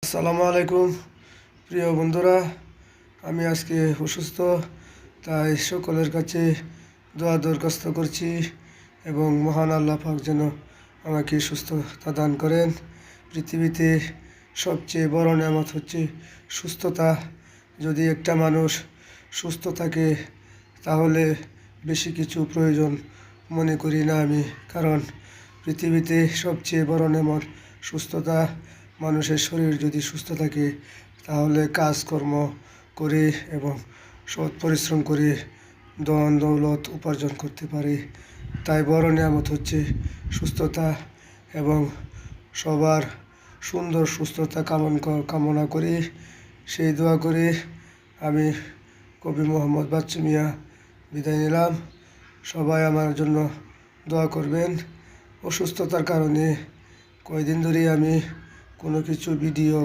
আসসালামু আলাইকুম প্রিয় বন্ধুরা। আমি আজকে অসুস্থ, তাই সকলের কাছে দোয়া দরখাস্ত করছি এবং মহান আল্লাহ পাক যেন আমাকে সুস্থতা দান করেন। পৃথিবীতে সবচেয়ে বড় নেয়ামত হচ্ছে সুস্থতা। যদি একটা মানুষ সুস্থ থাকে তাহলে বেশি কিছু প্রয়োজন মনে করি না আমি, কারণ পৃথিবীতে সবচেয়ে বড় নেয়ামত সুস্থতা। মানুষের শরীর যদি সুস্থ থাকে তাহলে কাজকর্ম করে এবং সৎ পরিশ্রম করে ধন দৌলত উপার্জন করতে পারে। তাই বড় নেয়ামত হচ্ছে সুস্থতা এবং সবার সুন্দর সুস্থতা কামনা করি, সেই দোয়া করে আমি কবি মোহাম্মদ বাচ্চু মিয়া বিদায় নিলাম। সবাই আমার জন্য দোয়া করবেন। অসুস্থতার কারণে কয়দিন ধরেই আমি কোনো কিছু ভিডিও